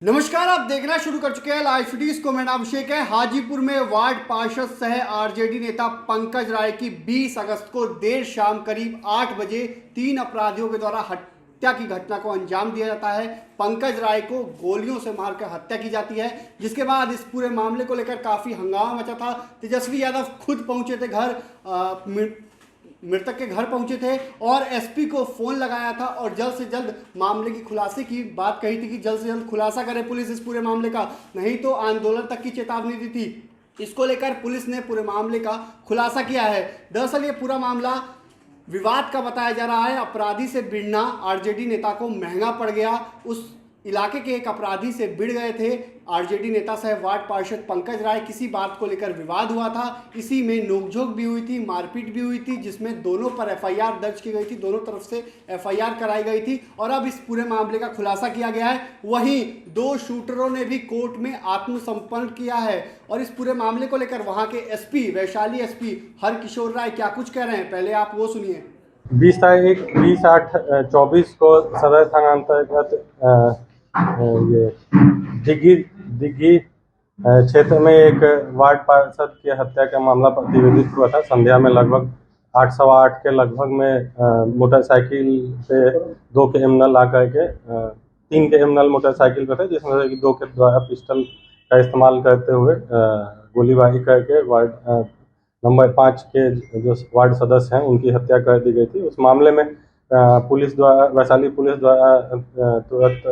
नमस्कार, आप देखना शुरू कर चुके हैं लाइव सिटीज को। मैं नाम अभिषेक है। हाजीपुर में वार्ड पार्षद सह आरजेडी नेता पंकज राय की 20 अगस्त को देर शाम करीब 8 बजे 3 अपराधियों के द्वारा हत्या की घटना को अंजाम दिया जाता है। पंकज राय को गोलियों से मारकर हत्या की जाती है, जिसके बाद इस पूरे मामले को लेकर काफी हंगामा मचा था। तेजस्वी यादव खुद पहुंचे थे घर, मृतक के घर पहुंचे थे और एसपी को फोन लगाया था और जल्द से जल्द मामले की खुलासे की बात कही थी कि जल्द से जल्द खुलासा करे पुलिस इस पूरे मामले का, नहीं तो आंदोलन तक की चेतावनी दी थी। इसको लेकर पुलिस ने पूरे मामले का खुलासा किया है। दरअसल ये पूरा मामला विवाद का बताया जा रहा है। अपराधी से भिड़ना आरजेडी नेता को महंगा पड़ गया। उस इलाके के एक अपराधी से भिड़ गए थे आरजेडी नेता सह वार्ड पार्षद पंकज राय। किसी बात को लेकर विवाद हुआ था, इसी में नोकझोंक भी हुई थी, मारपीट भी हुई थी, जिसमें दोनों पर एफआईआर दर्ज की गई थी, दोनों तरफ से एफआईआर कराई गई थी और अब इस पूरे मामले का खुलासा किया गया है। वहीं 2 शूटरों ने भी कोर्ट में आत्मसमर्पण किया है और इस पूरे मामले को लेकर वहां के एसपी, वैशाली एसपी हरकिशोर राय क्या कुछ कह रहे हैं, पहले आप वो सुनिए। 20/8/24 को सदर थाना अंतर्गत ये दिग्गी क्षेत्र में एक वार्ड पार्षद की हत्या का मामला प्रतिवेदित हुआ था। संध्या में लगभग 8 सवा 8 के लगभग में मोटरसाइकिल पे 2 क्रिमिनल आकर के 3 क्रिमिनल मोटरसाइकिल पे थे, जिसमें से 2 के द्वारा पिस्टल का इस्तेमाल करते हुए गोलीबारी करके वार्ड नंबर 5 के जो वार्ड सदस्य हैं उनकी हत्या कर दी गई थी। उस मामले में पुलिस द्वारा, वैशाली पुलिस द्वारा तुरंत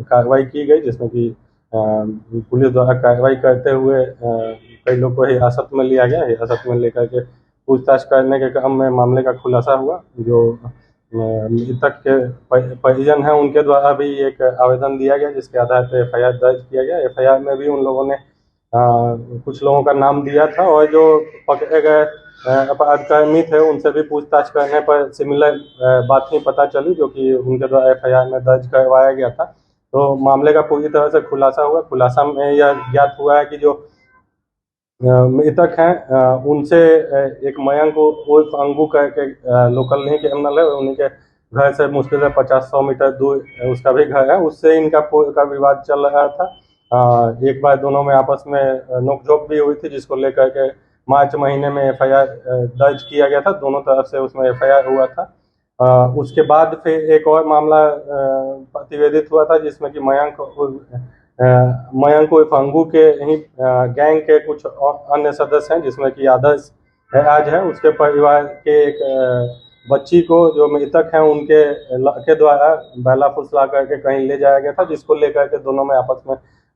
कार्रवाई की गई, जिसमें कि पुलिस द्वारा कार्रवाई करते हुए कई लोग को हिरासत में लिया गया। हिरासत में लेकर के पूछताछ करने के क्रम में मामले का खुलासा हुआ। जो मृतक के परिजन हैं उनके द्वारा भी एक आवेदन दिया गया, जिसके आधार पर एफआईआर दर्ज किया गया। एफआईआर में भी उन लोगों ने कुछ लोगों का नाम दिया था और जो पकड़े गए अपराधकर्मी थे उनसे भी पूछताछ करने पर सिमिलर बात ही पता चली, जो कि उनके द्वारा एफआईआर में दर्ज करवाया गया था। तो मामले का पूरी तरह से खुलासा हुआ। खुलासा में यह ज्ञात हुआ है कि जो मृतक हैं उनसे एक मयंक उर्फ अंगू करके लोकल नहीं क्रिमिनल है, उन्हीं के घर से मुश्किल से 50-100 मीटर दूर उसका भी घर है। उससे इनका का विवाद चल रहा था। एक बार दोनों में आपस में नोकझोंक भी हुई थी, जिसको लेकर के मार्च महीने में एफआईआर दर्ज किया गया था। दोनों तरफ से उसमें एफआईआर हुआ था। उसके बाद फिर एक और मामला प्रतिवेदित हुआ था, जिसमें कि मयंक उर्फ अंगू के ही गैंग के कुछ अन्य सदस्य हैं, जिसमें कि आदर्श आज है, उसके परिवार के एक बच्ची को जो मृतक हैं उनके द्वारा बैला फुसला करके कहीं ले जाया गया था, जिसको लेकर के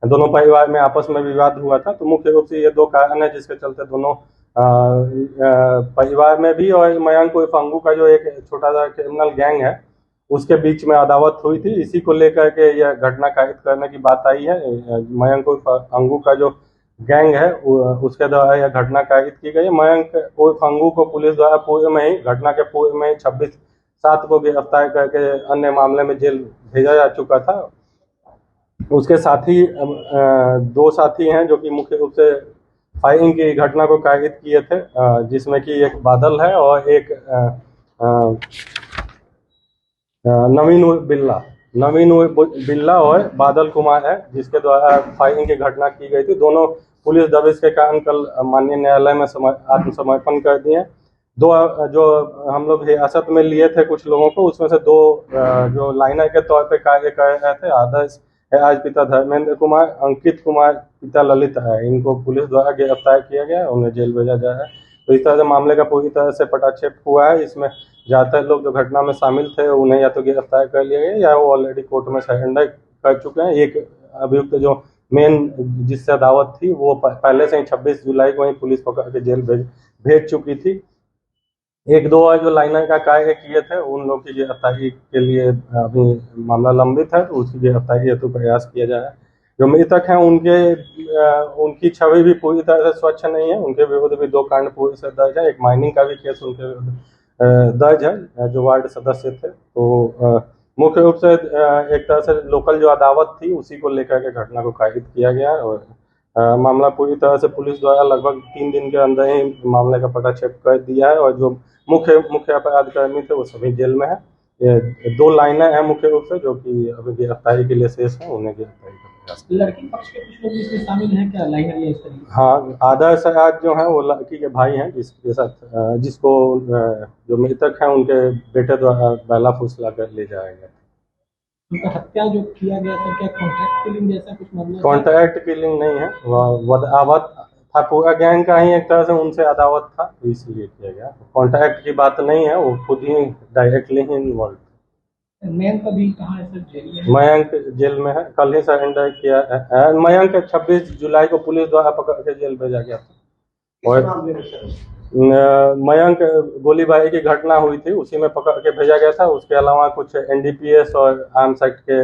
दोनों परिवार में आपस में विवाद हुआ था। तो मुख्य रूप से ये 2 कारण है जिसके चलते दोनों परिवार में भी और मयंक उर्फ अंगू का जो एक छोटा सा क्रिमिनल गैंग है उसके बीच में अदावत हुई थी। इसी को लेकर के यह घटना कायद करने की बात आई है। मयंक उर्फ अंगू का जो गैंग है उसके द्वारा यह घटना कायद की गई। मयंक उर्फ अंगू को पुलिस द्वारा घटना के पूर्व में 26/7 को गिरफ्तार करके अन्य मामले में जेल भेजा जा चुका था। उसके साथी 2 साथी हैं जो कि मुख्य रूप से फायरिंग की घटना को कायद किए थे, जिसमें कि एक बादल है और एक नवीन बिल्ला और बादल कुमार है, जिसके द्वारा फायरिंग की घटना की गई थी। दोनों पुलिस दबिश के कारण कल माननीय न्यायालय में आत्मसमर्पण कर दिए। 2 जो हम लोग हिरासत में लिए थे कुछ लोगों को, उसमें से 2 जो लाइनर के तौर पे कार्य कर रहे थे, आदर्श आज पिता धर्मेंद्र कुमार, अंकित कुमार पिता ललित है, इनको पुलिस द्वारा गिरफ्तार किया गया, उन्हें जेल भेजा जा रहा है। तो इस तरह से मामले का पूरी तरह से पटाक्षेप हुआ है। इसमें ज़्यादातर लोग जो घटना में शामिल थे उन्हें या तो गिरफ्तार कर लिया गया या वो ऑलरेडी कोर्ट में सरेंडर कर चुके हैं। एक अभियुक्त जो मेन जिससे अदावत थी वो पहले से ही 26 जुलाई को ही पुलिस पकड़ के जेल भेज चुकी थी। 1-2 और जो लाइनर का कार्य किए थे उन लोग की गिरफ्तारी के लिए अभी मामला लंबित है, तो उसकी गिरफ्तारी हेतु प्रयास किया जा रहा है। जो मृतक हैं उनकी छवि भी पूरी तरह से स्वच्छ नहीं है। उनके विरुद्ध भी 2 कांड पूरी से दर्ज है। एक माइनिंग का भी केस उनके विरुद्ध दर्ज है, जो वार्ड सदस्य थे। तो मुख्य रूप से एक तरह से लोकल जो अदावत थी उसी को लेकर के घटना को कायद किया गया है और मामला पूरी तरह से पुलिस द्वारा लगभग 3 दिन के अंदर ही मामले का पटाक्षेप कर दिया है और जो मुख्य अपराधकर्मी थे वो सभी जेल में है। ये 2 लाइनें हैं मुख्य रूप से, जो कि अभी गिरफ्तारी के लिए शेष हैं, उन्हें गिरफ्तारी का प्रयास। लड़की पक्ष के कुछ लोग इसमें शामिल हैं क्या, लाइनर या इस तरीके हाँ, आदर्श आज जो है वो लड़की के भाई हैं, जिसके साथ जिसको जो मृतक हैं उनके बेटे द्वारा बैला फुसला कर ले जाया गया। उनका हत्या जो किया गया था, क्या कॉन्ट्रैक्ट किलिंग जैसा कुछ मामला था? कॉन्ट्रैक्ट किलिंग नहीं है, वह अदावत था, पूरा गैंग का ही एक तरह से उनसे अदावत था, तो इसलिए किया गया। कॉन्ट्रैक्ट की बात नहीं है, वो खुद ही डायरेक्टली ही इन्वॉल्व। मयंक अभी कहाँ है सर, जेल में है? मयंक जेल में है, कल ही सरेंडर किया है। मयंक 26 जुलाई को पुलिस द्वारा पकड़ के जेल भेजा गया था। और मयंक गोलीबारी की घटना हुई थी, उसी में पकड़ के भेजा गया था। उसके अलावा कुछ एनडीपीएस और आर्म्स एक्ट के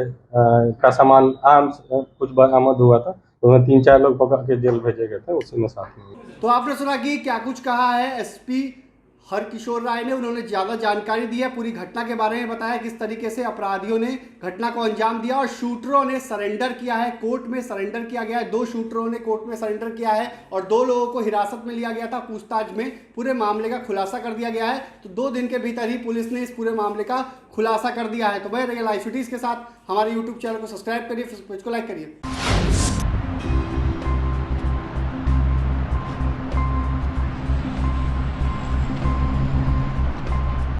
का सामान आर्म्स कुछ बरामद हुआ था, उसमें 3-4 लोग पकड़ के जेल भेजे गए थे, उसी में साथ में। तो आपने सुना कि क्या कुछ कहा है एसपी हरकिशोर राय ने। उन्होंने ज़्यादा जानकारी दी है, पूरी घटना के बारे में बताया, किस तरीके से अपराधियों ने घटना को अंजाम दिया और शूटरों ने सरेंडर किया है, कोर्ट में सरेंडर किया गया है। 2 शूटरों ने कोर्ट में सरेंडर किया है और 2 लोगों को हिरासत में लिया गया था। पूछताछ में पूरे मामले का खुलासा कर दिया गया है। तो 2 दिन के भीतर ही पुलिस ने इस पूरे मामले का खुलासा कर दिया है। तो मैं रियल लाइव फुटेज के साथ हमारे यूट्यूब चैनल को सब्सक्राइब करिए, फेसबुक पेज को लाइक करिए।